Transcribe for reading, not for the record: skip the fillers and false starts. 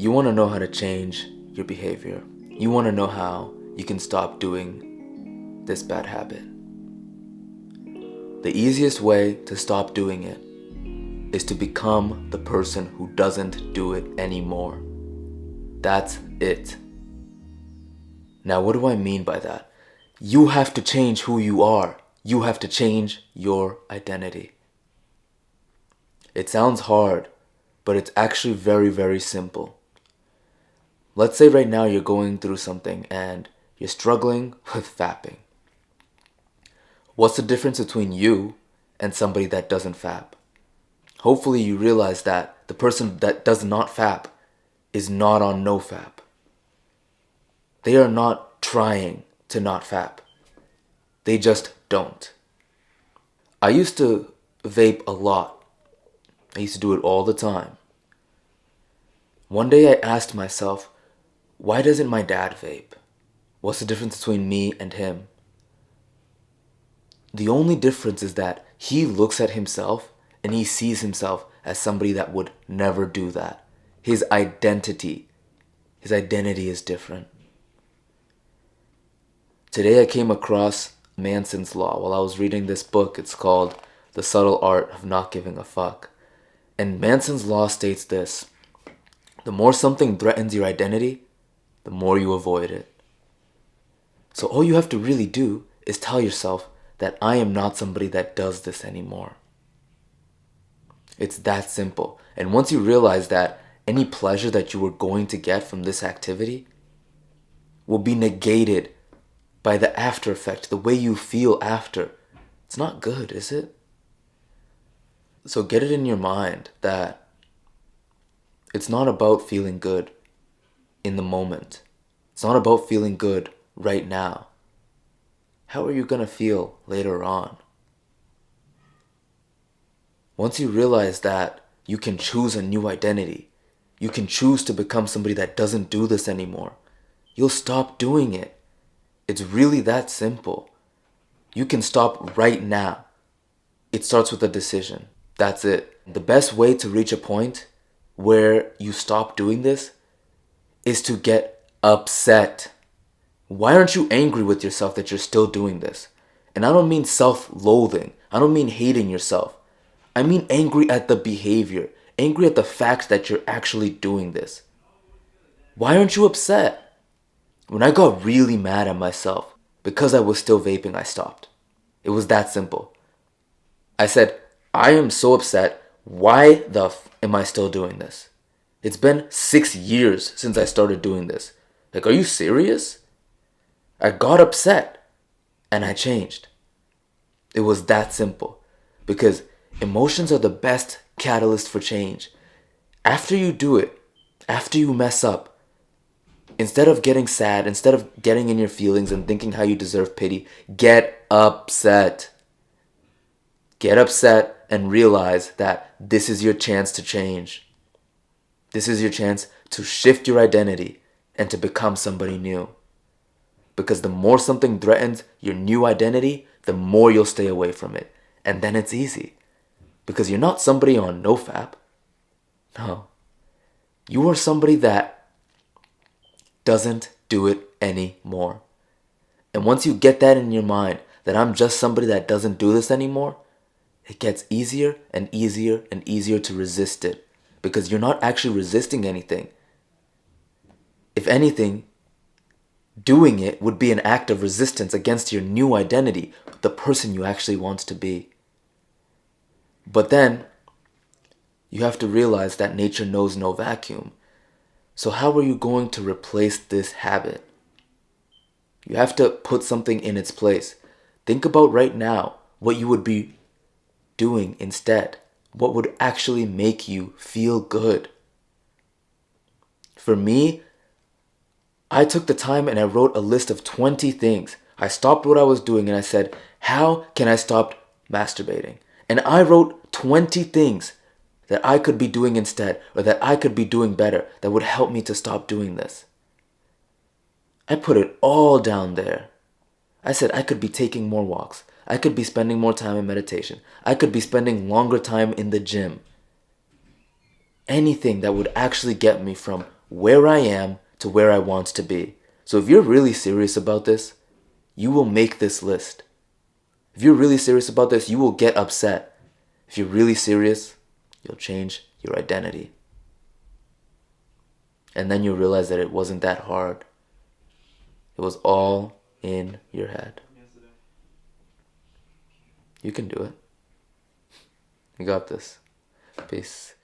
You want to know how to change your behavior. You want to know how you can stop doing this bad habit. The easiest way to stop doing it is to become the person who doesn't do it anymore. That's it. Now, what do I mean by that? You have to change who you are. You have to change your identity. It sounds hard, but it's actually very, very simple. Let's say right now you're going through something and you're struggling with fapping. What's the difference between you and somebody that doesn't fap? Hopefully you realize that the person that does not fap is not on NoFap. They are not trying to not fap. They just don't. I used to vape a lot. I used to do it all the time. One day I asked myself, why doesn't my dad vape? What's the difference between me and him? The only difference is that he looks at himself and he sees himself as somebody that would never do that. His identity is different. Today I came across Manson's Law while I was reading this book. It's called The Subtle Art of Not Giving a Fuck. And Manson's Law states this: the more something threatens your identity, the more you avoid it. So all you have to really do is tell yourself that I am not somebody that does this anymore. It's that simple. And once you realize that, any pleasure that you were going to get from this activity will be negated by the after effect, the way you feel after. It's not good, is it? So get it in your mind that it's not about feeling good in the moment. It's not about feeling good right now. How are you going to feel later on? Once you realize that you can choose a new identity, you can choose to become somebody that doesn't do this anymore, you'll stop doing it. It's really that simple. You can stop right now. It starts with a decision. That's it. The best way to reach a point where you stop doing this is to get upset. Why aren't you angry with yourself that you're still doing this? And I don't mean self-loathing. I don't mean hating yourself. I mean angry at the behavior. Angry at the fact that you're actually doing this. Why aren't you upset? When I got really mad at myself because I was still vaping, I stopped. It was that simple. I said, I am so upset. Why the am I still doing this? It's been 6 years since I started doing this. Like, are you serious? I got upset and I changed. It was that simple. Because emotions are the best catalyst for change. After you do it, after you mess up, instead of getting sad, instead of getting in your feelings and thinking how you deserve pity, get upset. Get upset and realize that this is your chance to change. This is your chance to shift your identity and to become somebody new. Because the more something threatens your new identity, the more you'll stay away from it. And then it's easy. Because you're not somebody on NoFap. No. You are somebody that doesn't do it anymore. And once you get that in your mind, that I'm just somebody that doesn't do this anymore, it gets easier and easier and easier to resist it. Because you're not actually resisting anything. If anything, doing it would be an act of resistance against your new identity, the person you actually want to be. But then, you have to realize that nature knows no vacuum. So how are you going to replace this habit? You have to put something in its place. Think about right now what you would be doing instead. What would actually make you feel good? For me, I took the time and I wrote a list of 20 things. I stopped what I was doing and I said, how can I stop masturbating? And I wrote 20 things that I could be doing instead, or that I could be doing better, that would help me to stop doing this. I put it all down there. I said I could be taking more walks. I could be spending more time in meditation. I could be spending longer time in the gym. Anything that would actually get me from where I am to where I want to be. So if you're really serious about this, you will make this list. If you're really serious about this, you will get upset. If you're really serious, you'll change your identity. And then you'll realize that it wasn't that hard. It was all in your head. You can do it. You got this. Peace.